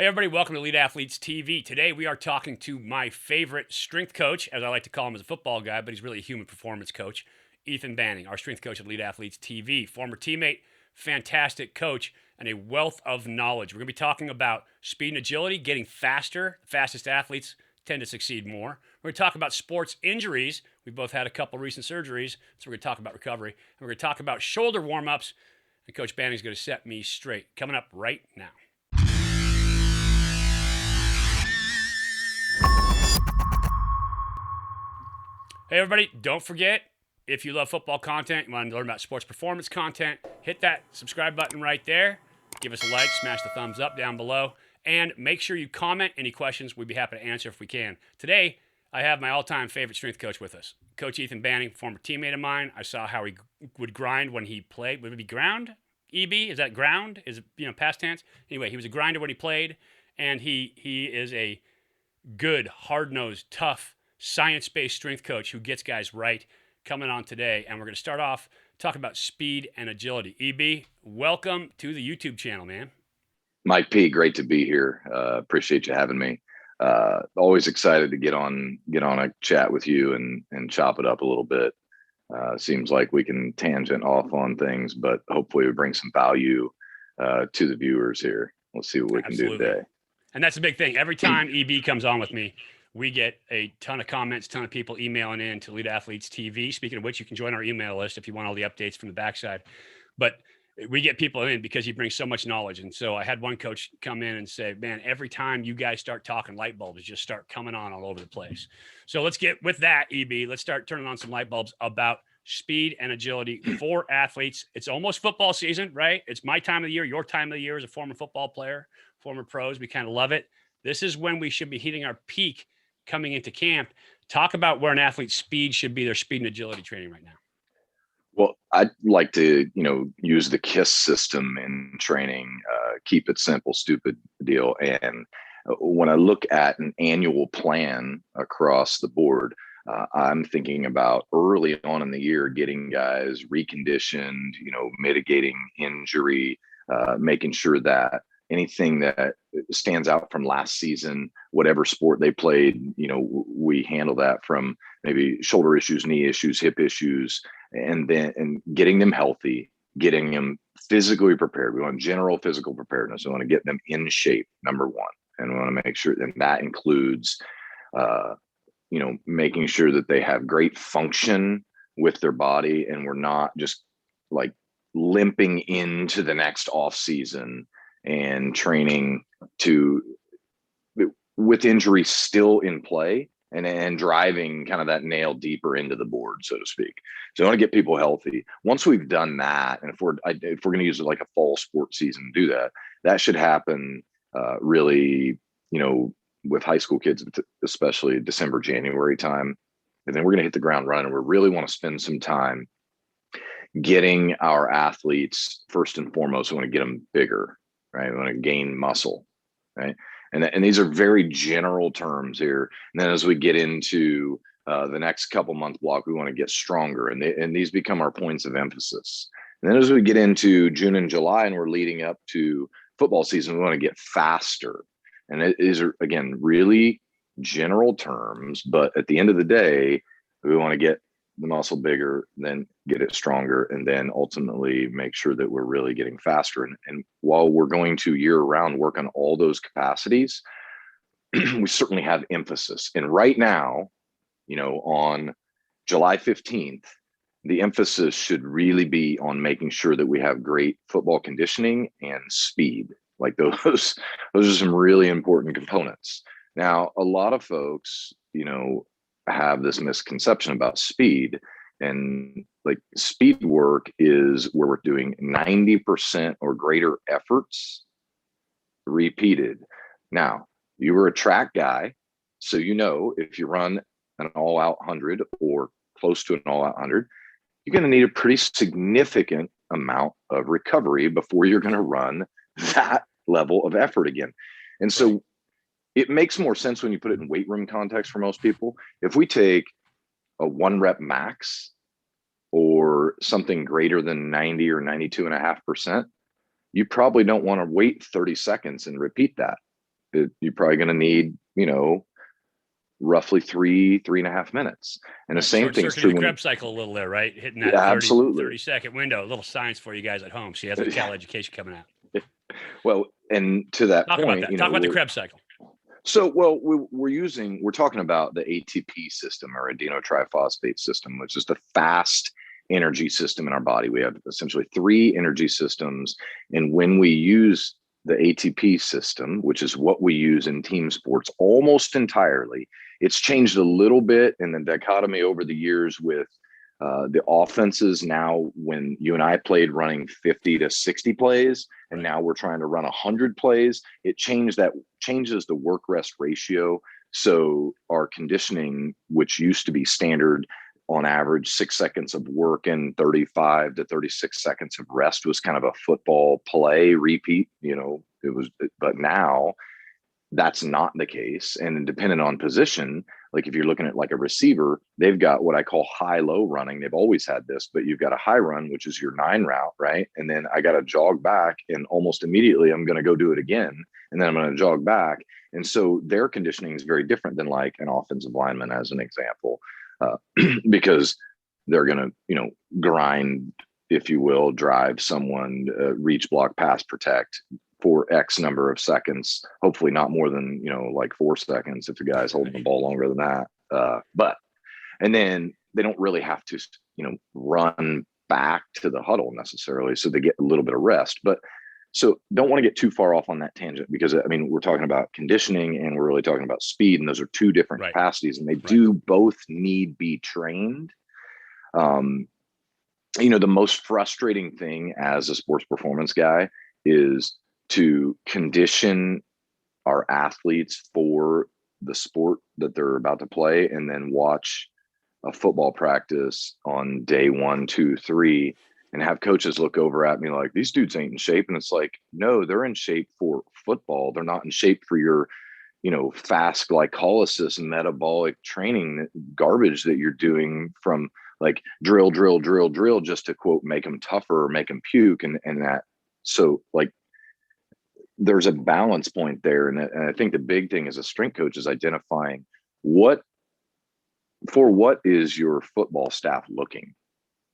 Hey, everybody, welcome to Elite Athletes TV. Today, we are talking to my favorite strength coach, as I like to call him as a football guy, but he's really a human performance coach, Ethan Banning, our strength coach at Elite Athletes TV, former teammate, fantastic coach, and a wealth of knowledge. We're going to be talking about speed and agility, getting faster. Fastest athletes tend to succeed more. We're going to talk about sports injuries. We've both had a couple recent surgeries, so we're going to talk about recovery. And we're going to talk about shoulder warm ups, and Coach Banning's going to set me straight. Coming up right now. Hey, everybody, don't forget, if you love football content, you want to learn about sports performance content, hit that subscribe button right there. Give us a like, smash the thumbs up down below, and make sure you comment any questions. We'd be happy to answer if we can. Today, I have my all-time favorite strength coach with us, Coach Ethan Banning, former teammate of mine. I saw how he would grind when he played. Would it be ground? EB? Is that ground? Is it, past tense? Anyway, he was a grinder when he played, and he is a good, hard-nosed, tough, science-based strength coach who gets guys right, coming on today. And we're going to start off talking about speed and agility. EB, welcome to the YouTube channel, man. Mike P, great to be here. Appreciate you having me. Always excited to get on a chat with you and chop it up a little bit. Seems like we can tangent off on things, but hopefully we bring some value to the viewers here. We'll see what we can do today. And that's a big thing. Every time EB comes on with me, we get a ton of comments, ton of people emailing in to Elite Athletes TV. Speaking of which, you can join our email list if you want all the updates from the backside. But we get people in because he brings so much knowledge. And so I had one coach come in and say, man, every time you guys start talking, light bulbs just start coming on all over the place. So let's get with that, EB. Let's start turning on some light bulbs about speed and agility for athletes. It's almost football season, right? It's my time of the year, your time of the year as a former football player, former pros. We kind of love it. This is when we should be hitting our peak coming into camp. Talk about where an athlete's speed should be, their speed and agility training right now. Well, I'd like to, use the KISS system in training, keep it simple, stupid deal. And when I look at an annual plan across the board, I'm thinking about early on in the year, getting guys reconditioned, mitigating injury, making sure that anything that stands out from last season, whatever sport they played, we handle that, from maybe shoulder issues, knee issues, hip issues, and getting them healthy, getting them physically prepared. We want general physical preparedness. We want to get them in shape, number one. And we want to make sure that includes, making sure that they have great function with their body, and we're not just like limping into the next off season and training with injury still in play and driving kind of that nail deeper into the board, so to speak. So I want to get people healthy. Once we've done that, and if we're going to use it like a fall sports season, do that should happen really, with high school kids, especially December, January time. And then we're going to hit the ground running. We really want to spend some time getting our athletes, first and foremost, we want to get them bigger, right? We want to gain muscle, right? And these are very general terms here. And then as we get into the next couple month block, we want to get stronger, and these become our points of emphasis. And then as we get into June and July, and we're leading up to football season, we want to get faster. And it is, again, really general terms, but at the end of the day, we want to get the muscle bigger, then get it stronger, and then ultimately make sure that we're really getting faster. And while we're going to year round work on all those capacities, we certainly have emphasis. And right now, on July 15th, the emphasis should really be on making sure that we have great football conditioning and speed. Like those are some really important components. Now, a lot of folks, have this misconception about speed, and like speed work is where we're doing 90% or greater efforts repeated. Now, you were a track guy, so if you run an all-out 100 or close to an all-out 100, you're going to need a pretty significant amount of recovery before you're going to run that level of effort again. And so it makes more sense when you put it in weight room context for most people. If we take a 1 rep max or something greater than 90 or 92.5%, you probably don't want to wait 30 seconds and repeat that. you're probably going to need, roughly 3.5 minutes. And the Right. same thing's Short-circuiting true the when Krebs cycle a little there, right? Hitting yeah, that 30, absolutely. 30-second window. A little science for you guys at home. She has a Cal education coming out. Well, and to that Talk about point, that. Talk about the Krebs cycle. we're talking about the ATP system, or adenotriphosphate system, which is the fast energy system in our body. We have essentially three energy systems. And when we use the ATP system, which is what we use in team sports almost entirely, it's changed a little bit in the dichotomy over the years with the offenses now. When you and I played running 50 to 60 plays, and now we're trying to run 100 plays, it changes the work rest ratio. So our conditioning, which used to be standard on average 6 seconds of work and 35 to 36 seconds of rest, was kind of a football play repeat, but now that's not the case. And depending on position, like if you're looking at like a receiver, they've got what I call high-low running. They've always had this, but you've got a high run, which is your 9 route, right? And then I got to jog back, and almost immediately I'm going to go do it again. And then I'm going to jog back. And so their conditioning is very different than like an offensive lineman, as an example, because they're going to, grind, if you will, drive someone, reach, block, pass, protect for X number of seconds, hopefully not more than, like 4 seconds if the guy's holding the ball longer than that. And then they don't really have to, run back to the huddle necessarily. So they get a little bit of rest. But so don't want to get too far off on that tangent, because we're talking about conditioning and we're really talking about speed, and those are two different capacities, and they do both need be trained. The most frustrating thing as a sports performance guy is to condition our athletes for the sport that they're about to play, and then watch a football practice on day 1, 2, 3, and have coaches look over at me like, these dudes ain't in shape. And it's like, no, they're in shape for football. They're not in shape for your, fast glycolysis and metabolic training garbage that you're doing from like drill, just to quote, make them tougher or make them puke. And that, so like, there's a balance point there. And I think the big thing as a strength coach is identifying what is your football staff looking,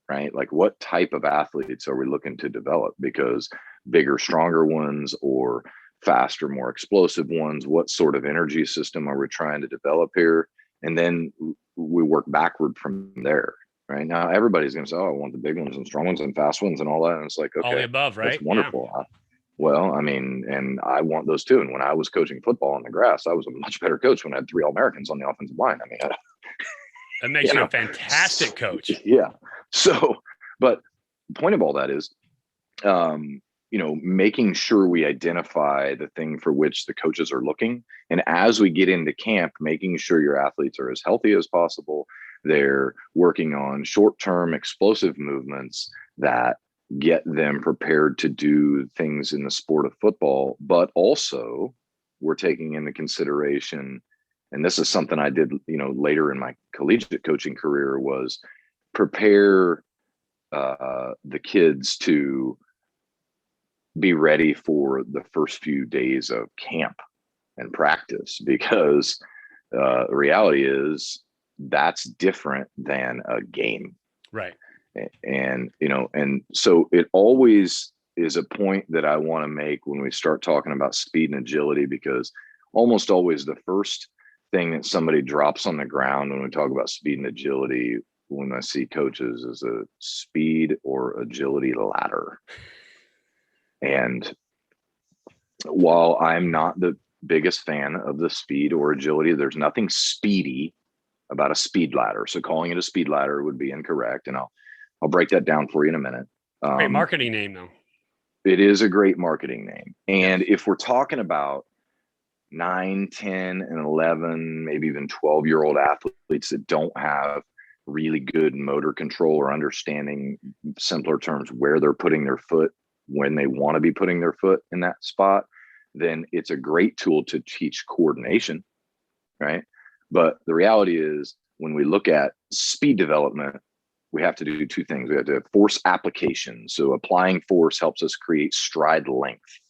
right? Like what type of athletes are we looking to develop? Because bigger, stronger ones, or faster, more explosive ones, what sort of energy system are we trying to develop here? And then we work backward from there. Right now, everybody's going to say, "Oh, I want the big ones and strong ones and fast ones and all that." And it's like, okay, all the above, right? That's wonderful. Yeah. Well, and I want those too. And when I was coaching football on the grass, I was a much better coach when I had 3 All-Americans on the offensive line. That makes you a fantastic coach. Yeah. So, but the point of all that is, making sure we identify the thing for which the coaches are looking. And as we get into camp, making sure your athletes are as healthy as possible. They're working on short-term explosive movements that get them prepared to do things in the sport of football. But also we're taking into consideration, and this is something I did, later in my collegiate coaching career, was prepare the kids to be ready for the first few days of camp and practice, because the reality is that's different than a game. Right. And so it always is a point that I want to make when we start talking about speed and agility, because almost always the first thing that somebody drops on the ground when we talk about speed and agility, when I see coaches, is a speed or agility ladder. And while I'm not the biggest fan of the speed or agility, there's nothing speedy about a speed ladder. So calling it a speed ladder would be incorrect. And I'll break that down for you in a minute. Great marketing name, though. It is a great marketing name. And if we're talking about 9, 10, and 11, maybe even 12-year-old athletes that don't have really good motor control or understanding, simpler terms, where they're putting their foot when they want to be putting their foot in that spot, then it's a great tool to teach coordination, right? But the reality is, when we look at speed development, we have to do 2 things. We have to have force application. So applying force helps us create stride length.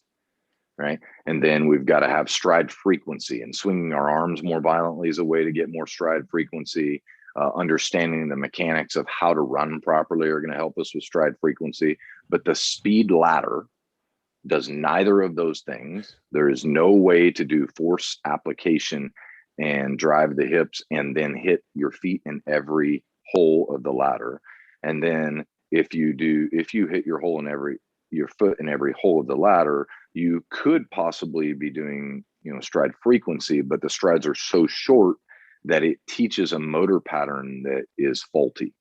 right? And then we've got to have stride frequency, and swinging our arms more violently is a way to get more stride frequency. Understanding the mechanics of how to run properly are going to help us with stride frequency. But the speed ladder does neither of those things. There is no way to do force application and drive the hips and then hit your feet in every hole of the ladder. And then if you hit your foot in every hole of the ladder, you could possibly be doing, stride frequency, but the strides are so short that it teaches a motor pattern that is faulty.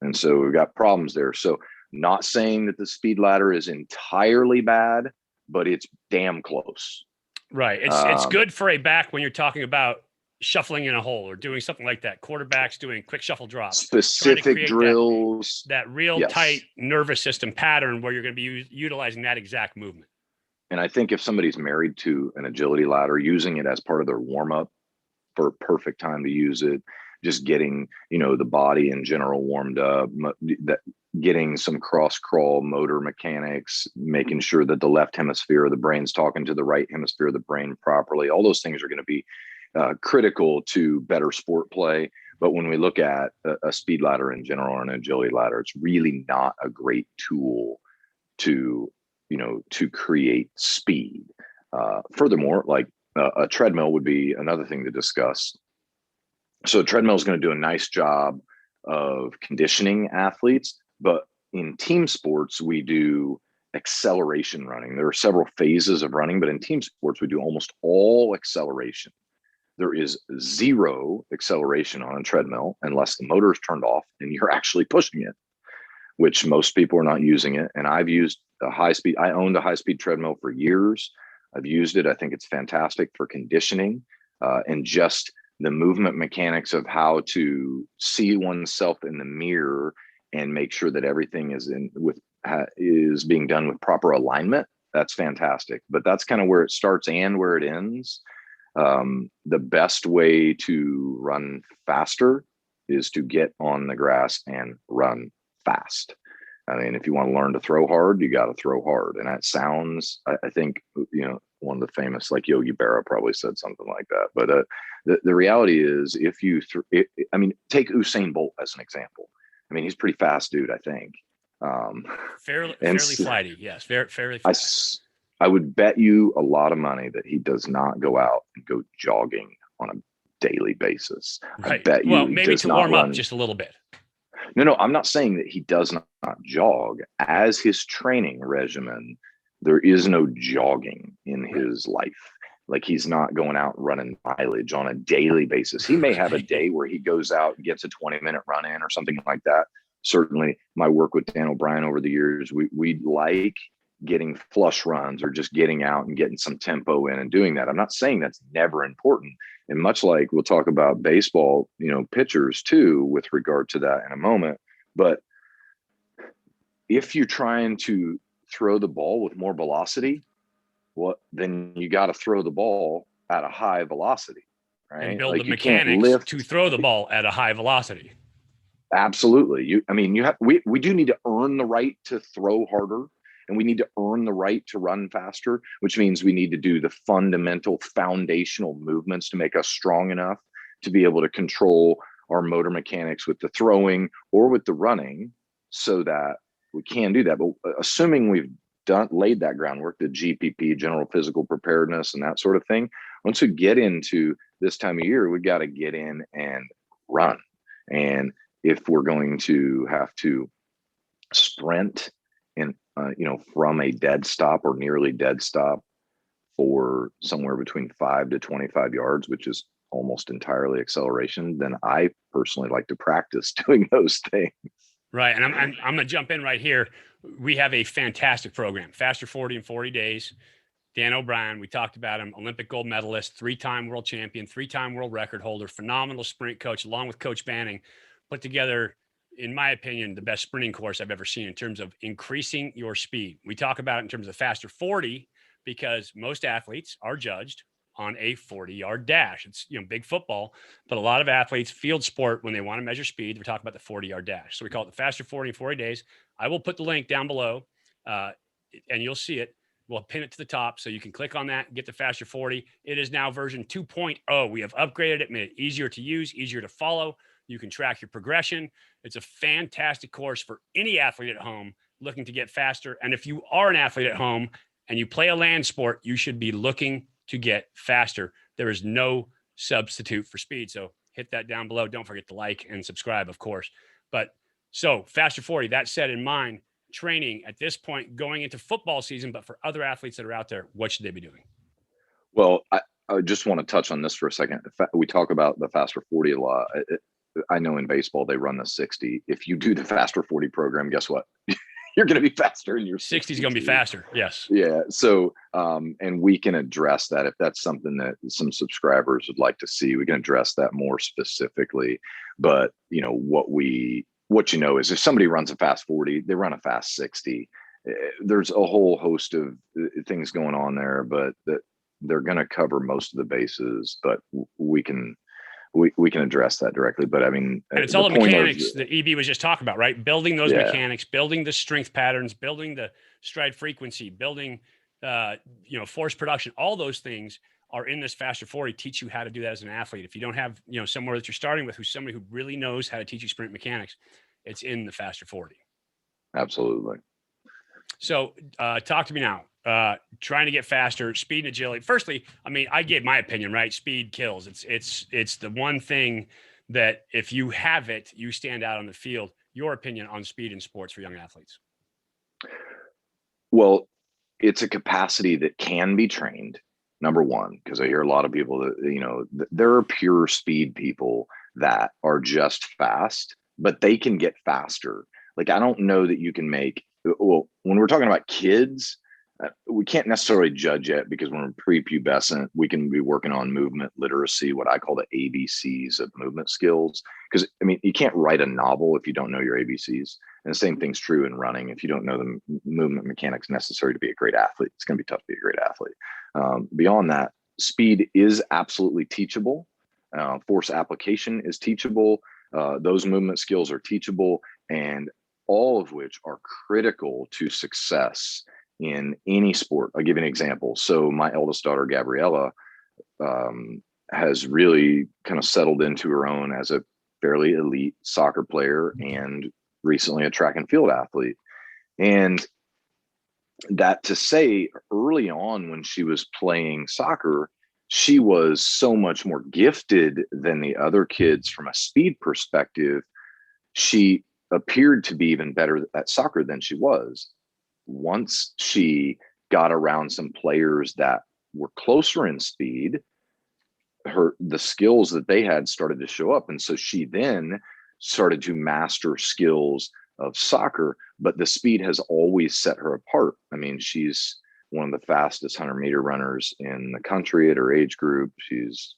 And so we've got problems there. So not saying that the speed ladder is entirely bad, but it's damn close. Right. It's good for a back when you're talking about shuffling in a hole or doing something like that. Quarterbacks doing quick shuffle drops, specific drills, that real yes. tight nervous system pattern where you're going to be utilizing that exact movement. And I think if somebody's married to an agility ladder, using it as part of their warm up for a perfect time to use it, just getting, the body in general warmed up, that getting some cross crawl motor mechanics, making sure that the left hemisphere of the brain's talking to the right hemisphere of the brain properly. All those things are going to be critical to better sport play. But when we look at a speed ladder in general or an agility ladder, it's really not a great tool to create speed. Furthermore, like a treadmill would be another thing to discuss. So a treadmill is going to do a nice job of conditioning athletes, but in team sports, we do acceleration running. There are several phases of running, but in team sports, we do almost all acceleration. There is zero acceleration on a treadmill unless the motor is turned off and you're actually pushing it, which most people are not using it. And I've used I owned a high-speed treadmill for years. I've used it. I think it's fantastic for conditioning and just the movement mechanics of how to see oneself in the mirror and make sure that everything is being done with proper alignment. That's fantastic. But that's kind of where it starts and where it ends. The best way to run faster is to get on the grass and run fast. I mean, if you want to learn to throw hard, you got to throw hard. And that sounds, I think, one of the famous, like Yogi Berra probably said something like that. But the reality is, if you, take Usain Bolt as an example. I mean, he's a pretty fast dude, I think. Fairly flighty, yes, fairly fast. I would bet you a lot of money that he does not go out and go jogging on a daily basis. Right. I bet you. Well, maybe to warm up just a little bit. No, I'm not saying that he does not jog. As his training regimen, there is no jogging in his life. Like, he's not going out running mileage on a daily basis. He may have a day where he goes out and gets a 20-minute run in or something like that. Certainly, my work with Dan O'Brien over the years, we like getting flush runs or just getting out and getting some tempo in and doing that. I'm not saying that's never important. And much like we'll talk about baseball, pitchers too, with regard to that in a moment. But if you're trying to throw the ball with more velocity, then you got to throw the ball at a high velocity, right? And build the mechanics to throw the ball at a high velocity. Absolutely. We do need to earn the right to throw harder. And we need to earn the right to run faster, which means we need to do the fundamental foundational movements to make us strong enough to be able to control our motor mechanics with the throwing or with the running, so that we can do that. But assuming we've laid that groundwork, the GPP, general physical preparedness, and that sort of thing, once we get into this time of year, we got to get in and run. And if we're going to have to sprint and from a dead stop or nearly dead stop for somewhere between 5 to 25 yards, which is almost entirely acceleration, then I personally like to practice doing those things. Right. And I'm going to jump in right here. We have a fantastic program, Faster 40 in 40 days. Dan O'Brien, we talked about him, Olympic gold medalist, 3-time world champion, 3-time world record holder, phenomenal sprint coach, along with Coach Banning, put together, in my opinion, the best sprinting course I've ever seen in terms of increasing your speed. We talk about it in terms of Faster 40 because most athletes are judged on a 40-yard dash. It's, big football, but a lot of athletes, field sport, when they want to measure speed, they're talking about the 40-yard dash. So we call it the Faster 40 in 40 days. I will put the link down below and you'll see it. We'll pin it to the top so you can click on that, get the Faster 40. It is now version 2.0. We have upgraded it, made it easier to use, easier to follow. You can track your progression. It's a fantastic course for any athlete at home looking to get faster. And if you are an athlete at home and you play a land sport, you should be looking to get faster. There is no substitute for speed. So hit that down below. Don't forget to like and subscribe, of course. But so Faster 40, that set in mind, training at this point going into football season, but for other athletes that are out there, what should they be doing? Well, I just want to touch on this for a second. We talk about the Faster 40 a lot. I know in baseball they run the 60. If you do the Faster 40 program, guess what? You're going to be faster in your 60 is going to be faster. Yes. Yeah. So, and we can address that if that's something that some subscribers would like to see. We can address that more specifically. But what you know is if somebody runs a fast 40, they run a fast 60. There's a whole host of things going on there, but that they're going to cover most of the bases. But we can address that directly. But I mean, and it's all the mechanics that EB was just talking about, right? Building those mechanics, building the strength patterns, building the stride frequency, building force production. All those things are in this Faster 40. Teach you how to do that as an athlete. If you don't have somewhere that you're starting with who's somebody who really knows how to teach you sprint mechanics, it's in the Faster 40. Absolutely. So talk to me now. Trying to get faster, speed and agility. Firstly, I mean, I gave my opinion, right? Speed kills. It's the one thing that if you have it, you stand out on the field. Your opinion on speed in sports for young athletes? Well, it's a capacity that can be trained. Number one, because I hear a lot of people that, there are pure speed people that are just fast, but they can get faster. Like, I don't know that you can when we're talking about kids, we can't necessarily judge yet because when we're prepubescent, we can be working on movement literacy, what I call the ABCs of movement skills. Because I mean, you can't write a novel if you don't know your ABCs. And the same thing's true in running. If you don't know the movement mechanics necessary to be a great athlete, it's going to be tough to be a great athlete. Beyond that, speed is absolutely teachable. Force application is teachable. Those movement skills are teachable, and all of which are critical to success in any sport. I'll give you an example. So my eldest daughter, Gabriella, has really kind of settled into her own as a fairly elite soccer player and recently a track and field athlete. And that to say, early on when she was playing soccer, she was so much more gifted than the other kids from a speed perspective. She appeared to be even better at soccer than she was. Once she got around some players that were closer in speed, the skills that they had started to show up. And so she then started to master skills of soccer, but the speed has always set her apart. I mean, she's one of the fastest 100-meter runners in the country at her age group. She's,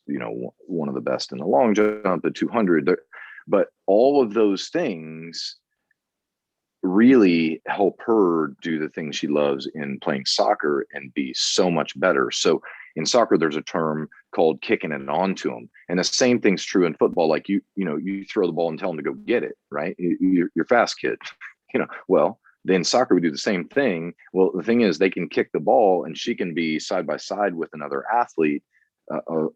one of the best in the long jump, the 200. But all of those things really help her do the things she loves in playing soccer and be so much better. So in soccer, there's a term called kicking it onto them. And the same thing's true in football. Like you throw the ball and tell them to go get it, right? You're fast, kid. Well, then soccer, we do the same thing. Well, the thing is they can kick the ball and she can be side by side with another athlete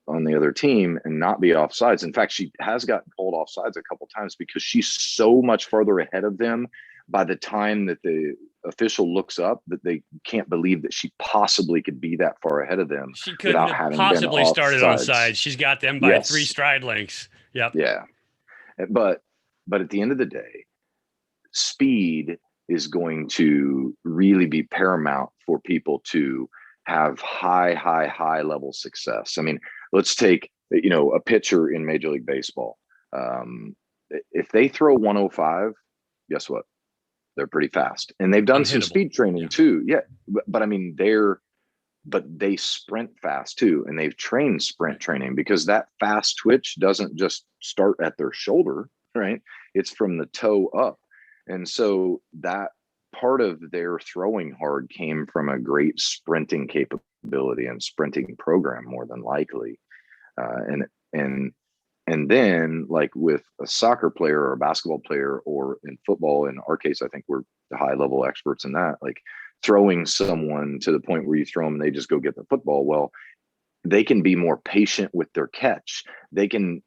on the other team and not be offsides. In fact, she has gotten called offsides a couple of times because she's so much further ahead of them. By the time that the official looks up, that they can't believe that she possibly could be that far ahead of them. She couldn't have possibly started on sides. She's got them by 3 stride lengths. Yep. Yeah. But at the end of the day, speed is going to really be paramount for people to have high level success. I mean, let's take, a pitcher in Major League Baseball. If they throw 105, guess what? They're pretty fast, and they've done some speed training too. Yeah. But I mean, they sprint fast too. And they've trained sprint training because that fast twitch doesn't just start at their shoulder, right? It's from the toe up. And so that part of their throwing hard came from a great sprinting capability and sprinting program, more than likely. And then, like with a soccer player or a basketball player, or in football, in our case, I think we're the high level experts in that. Like throwing someone to the point where you throw them and they just go get the football. Well, they can be more patient with their catch. They can,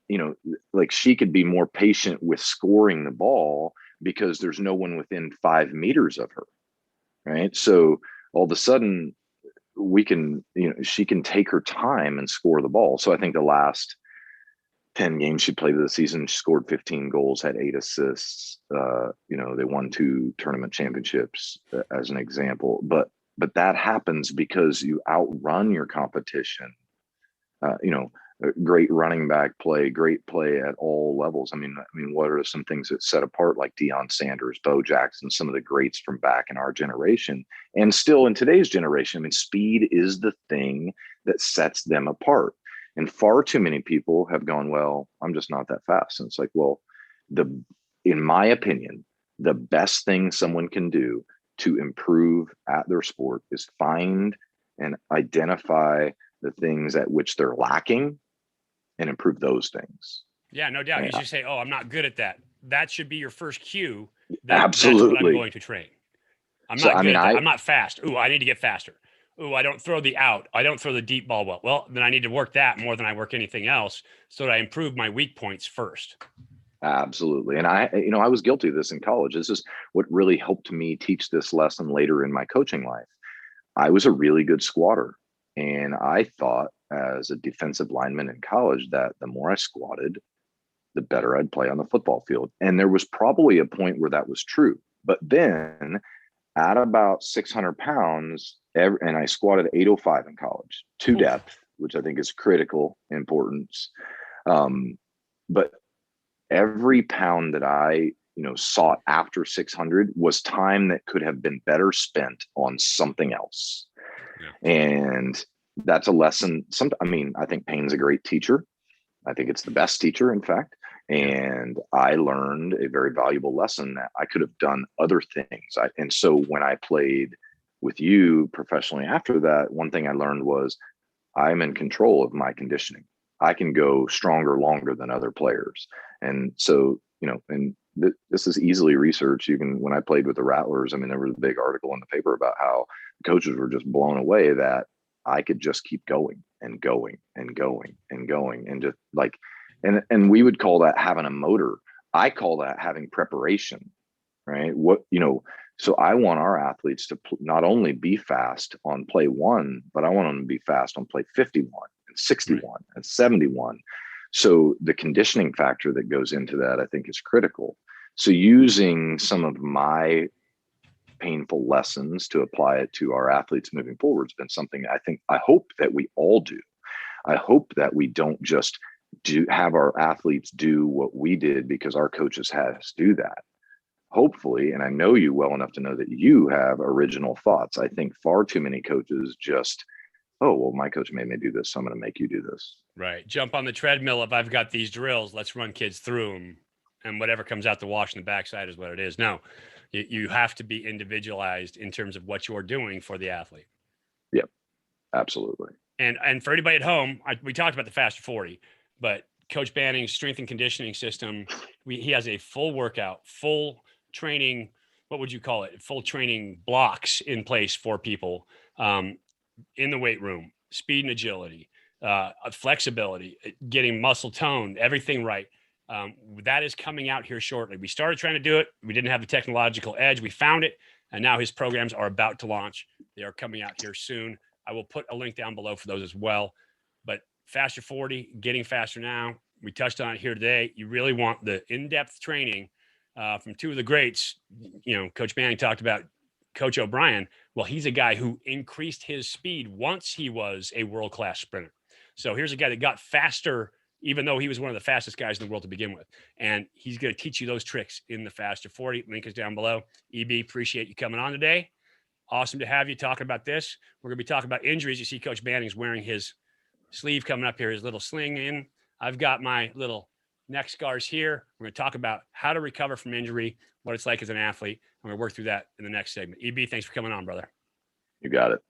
like she could be more patient with scoring the ball because there's no one within 5 meters of her. Right. So all of a sudden we can, she can take her time and score the ball. So I think the last 10 games she played of the season, she scored 15 goals, had 8 assists. They won 2 tournament championships as an example. But that happens because you outrun your competition. Great running back play, great play at all levels. I mean, what are some things that set apart like Deion Sanders, Bo Jackson, some of the greats from back in our generation, and still in today's generation? I mean, speed is the thing that sets them apart. And far too many people have gone, well, I'm just not that fast. And it's like, well, in my opinion, the best thing someone can do to improve at their sport is find and identify the things at which they're lacking and improve those things. Yeah, no doubt. You should say, oh, I'm not good at that. That should be your first cue. Absolutely. That's what I'm going to train. I'm not good at that. I'm not fast. Ooh, I need to get faster. Ooh, I don't throw the out. I don't throw the deep ball well. Well, then I need to work that more than I work anything else so that I improve my weak points first. Absolutely. And I was guilty of this in college. This is what really helped me teach this lesson later in my coaching life. I was a really good squatter. And I thought as a defensive lineman in college that the more I squatted, the better I'd play on the football field. And there was probably a point where that was true. But then at about 600 pounds, and I squatted 805 in college to depth, which I think is critical importance. But every pound that I sought after 600 was time that could have been better spent on something else. Yeah. And that's a lesson. I think pain's a great teacher. I think it's the best teacher, in fact. And I learned a very valuable lesson that I could have done other things. And so when I played with you professionally after that, one thing I learned was I'm in control of my conditioning. I can go stronger, longer than other players. And so, this is easily researched. Even when I played with the Rattlers, there was a big article in the paper about how the coaches were just blown away that I could just keep going and going and going and going. And just like, and we would call that having a motor. I call that having preparation, right? So I want our athletes to not only be fast on play 1, but I want them to be fast on play 51 and 61 and 71. So the conditioning factor that goes into that, I think, is critical. So using some of my painful lessons to apply it to our athletes moving forward has been something I hope that we all do. I hope that we don't just have our athletes do what we did because our coaches had us do that. Hopefully, and I know you well enough to know that you have original thoughts. I think far too many coaches just, oh, well, my coach made me do this, so I'm going to make you do this. Right. Jump on the treadmill. If I've got these drills, let's run kids through them. And whatever comes out the wash in the backside is what it is. No, you have to be individualized in terms of what you're doing for the athlete. Yep, absolutely. And for anybody at home, we talked about the Faster 40, but Coach Banning's strength and conditioning system, he has a full workout, full training. What would you call it? Full training blocks in place for people in the weight room, speed and agility, flexibility, getting muscle tone, everything right. That is coming out here shortly. We started trying to do it. We didn't have the technological edge. We found it. And now his programs are about to launch. They are coming out here soon. I will put a link down below for those as well. But Faster 40, getting faster now. We touched on it here today. You really want the in-depth training from 2 of the greats. Coach Banning talked about Coach O'Brien. Well, he's a guy who increased his speed once he was a world-class sprinter. So here's a guy that got faster even though he was one of the fastest guys in the world to begin with. And he's going to teach you those tricks in the Faster 40. Link is down below. EB, appreciate you coming on today. Awesome to have you talking about this. We're going to be talking about injuries. You see Coach Banning's wearing his sleeve coming up here, his little sling in. I've got my little neck scars here. We're going to talk about how to recover from injury, what it's like as an athlete. I'm going to work through that in the next segment. EB, thanks for coming on, brother. You got it.